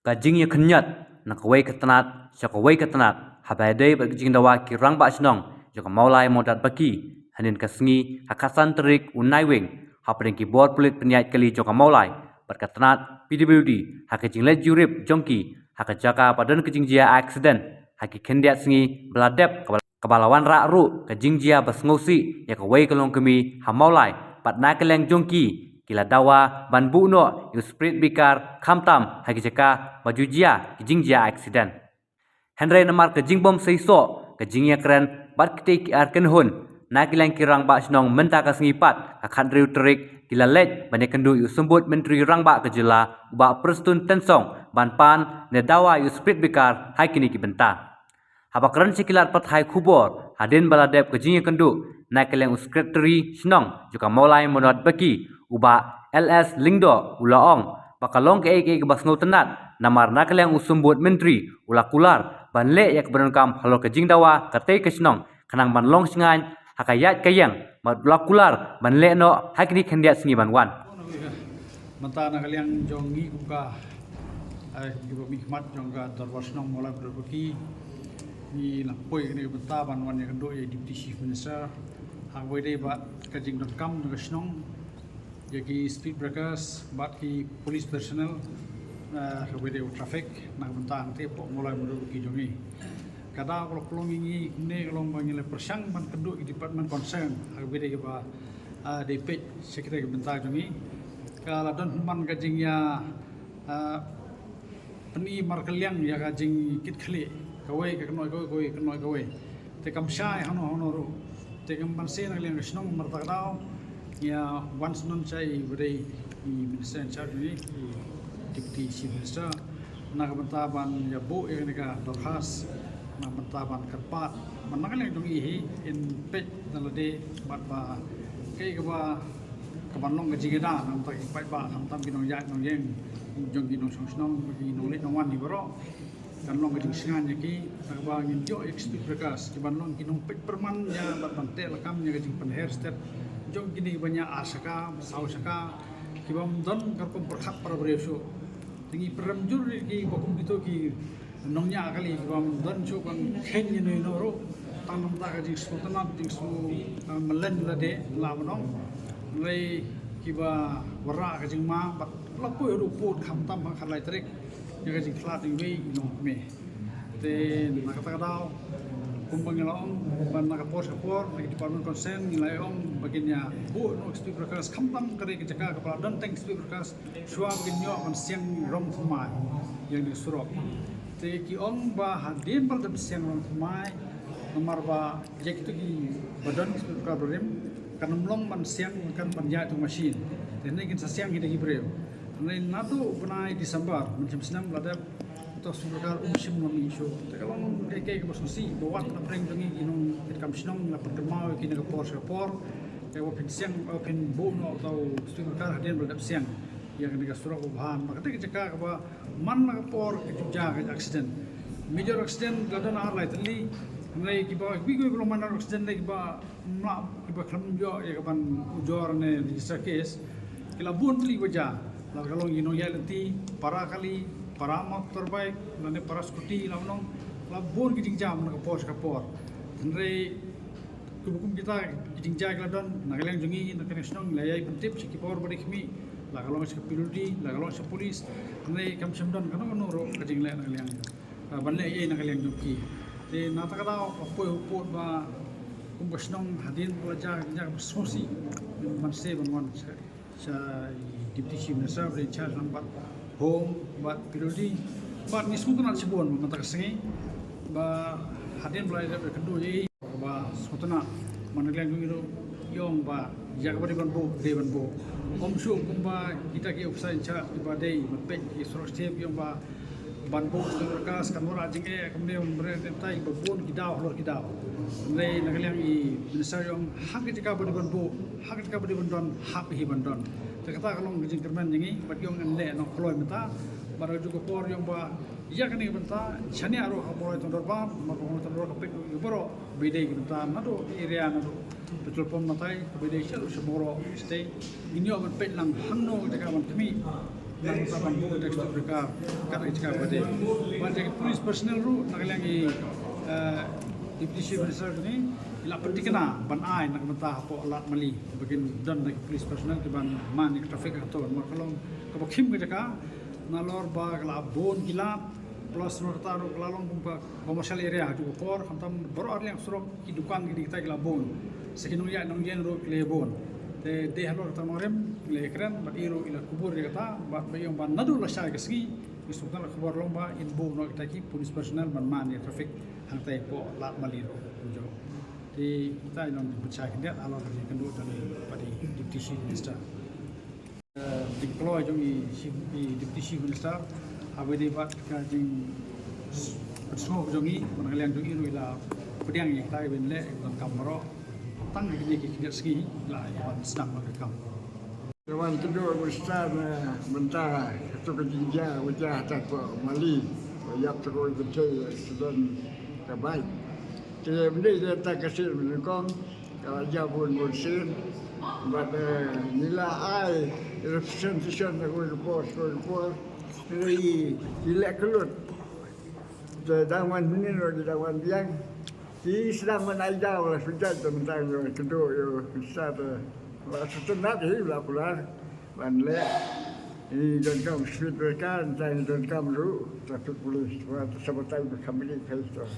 Kajing ya kenyat nak kawai ketenat syakawai ketenat habadai berkajing dawa kirang ba snong joka maulai modat baki hanin kasngi hakasan terik unai wing hapring ki bor pelit penyait kali joka maulai berketenat PWD hakajing let jurip jongki hakajaka padan kajing jia accident haki kendiat sngi beladep kebalawan rak ru kajing jia basngosi ya kawai kalong kemi hamaulai patna keleng jongki kila dawa ban bu no yu sprit bikar khamtam hagi jaka baju jia kijing jia accident Henry namar kajing bom seiso kajing ya keren bat ketik ar kenhun na kilang kirang ba snong menta ka sengipat akan riu terik kila let banyak kendu yu sembut menteri rang ba kejela ba perstun tensong ban pan ne dawa yu sprit bikar hai kini ki benta haba keren sikilat pat hai kubor hadin baladep kajing ya kendu na kilang secretary snong juga mulai monot baki uba LS Lingdo ulaong pakalong ke basngau tenat namar nakaleng usumbut menteri ula kular banle yak berenkam halo kajing dawa kate kesnong kanang banlong singan hakayat kayang ula kular banle no hakni khendiat singi banwan manta nakaleng jongi kuka gibo mikmat jongga darwasnong mola berbeki ni lapoi ni benta banwan yang kendo ya deputy chief minister hangwai dei ba kajing.com ngasnong jadi speed breakers bat ki police personnel video traffic nak bentang te pok mulai menurut ki jongi kada kalau pelong ini ne kalau bangile persang ban keduk di department concern video ba DP sekretari bentang jongi kalau don man kajingnya peni markeliang ya kajing kit khli kawai ka knoi kawai te kam shai hano ru te kam ban se na liang snong martakdao ya once non saya beri minister in charge ni deputy chief minister nak bentaban ya bu yang nega dorhas nak bentaban kerpat menang yang dong ihi in pet dalade bat ba kai ba kabanong ka jigeda nam tak ipai ba ham tam kinong ya nong yeng jong kinong song bagi nolit nong wan di baro kan long ka singan yaki tak ba ngin jo expect bekas kibanong kinong pet perman ya bat bante lakam nya ka jing penher step jom gini banyak asaka, sausaka, kibam don karpom perkat para beresu. Tinggi peram jur ki bakum itu ki nongnya kali kibam don coba kenya ni noro tanam tak jadi sultanat di su melen lade lawanong. Mulai kiba wara kajing ma bat lapu ruput khamtam khalai trik ya kajing klat ingwe nong me. Te nakata kumbangilong ban nakapos kapor di department concern nilayong baginya bu no speed breakers khamtam kare ke jaka kepala dan tank speed breakers shwa baginyo man siang rom thumai yang di surok te ki on ba hadin bal dam siang rom thumai nomor ba jek itu ki badan speed breaker berim kan mlong man siang kan panja itu mesin dan ini kan siang kita ki breu nei natu benai Desember macam senam ladap sebagai musim non isu. Kalau kayak bersosial, bawa terpering dengan inung kita kamsinong la pertama kita kapor kapor, kayak open siang open bono atau sebagai hadian berdebat siang yang kita suruh bahan. Maka kita cakap bahwa mana kapor kejadian accident, major accident kada nak lain tadi. Mulai kita belum mana accident lagi kita kelam jo ya kapan ujor ne register case, kita bun tadi wajah. Lalu kalau inung ya nanti para kali para motor bike, nanti para skuti, lawan labur giting jam nak kapor. Nanti kubukum kita giting jam keladon, nak kalian jungi, nak kalian senang, layai pentip, si kapor beri kami, lah kalau si piludi, lah kalau si polis, nanti kami semdan, kerana menurut kajing lain nak kalian, balik ye nak kalian jungi. Jadi nata kata apa ba kumbas senang hadin pelajar yang bersosi, masih bangun saya deputy chief minister beri charge nampak home buat periodi buat ni semua nak sebuan mengatakan sengi ba hadin belai dari kedua ye ba semua mana yang itu yong ba jaga beri banbo de banbo omsu kumba kita ki officer cha ba dei mepek ki sorok step yong ba banbo berkas kamera jenge kemudian berentai babun kidau lor kidau nei nakaliang i minister yong hak jika beri banbo hak jika beri bandon hak hi bandon kata kalau ngejing kerman jengi bagi orang ande no kloy mata baru juga por yang ba iya kan benta chani aro kapor itu dorba mapong tondor kapek boro bede benta nado area nado petrol pom matai bede sel semoro stay ini orang pet lang hanno jaga man kami nang tapan bu tekstur mereka kat ijka bade banyak police personnel ru nagalangi deputy chief minister ni ila petikna ban ai nak mentah po alat mali bagin dan nak police personnel ke ban man ni traffic ator makalong kabakhim ke jaka nalor ba kala bon gilap plus nur taru kelalong pumpa commercial area tu kor khantam baro ar yang surok ki dukan ki kita kila bon sekinung ya nong yen ro kile bon te de halor tamorem le kran ba iro ila kubur ya kata ba bayong ban nadu la shay kasgi isukan la khabar long ba in bo no kita ki police personnel man man ya traffic hang tai po la maliro jo ti kita non percaya dia alor ni kendu dari padi deputy chief minister deploy jong i deputy chief minister abadi bat ka jing so jongi mangalang jong iru ila pediang yang tai ben le dan kamero tang ni ki ski la yang sedang merekam Kawan kedua besar mentara itu kejinja wajah tak Mali banyak terus betul sedang terbaik. Jadi benda dia tak kasih menukang kalau jabun bersih pada nilai ai representation aku report dari nilai kelut dawan ini lagi dawan biang di sedang menaikkan lah sudah tentang kedua besar Maksudnya nak hidup pulang, bandle ini dan kamu speed mereka dan kamu lu tapi polis, waktu sebentar kami ni kaitan.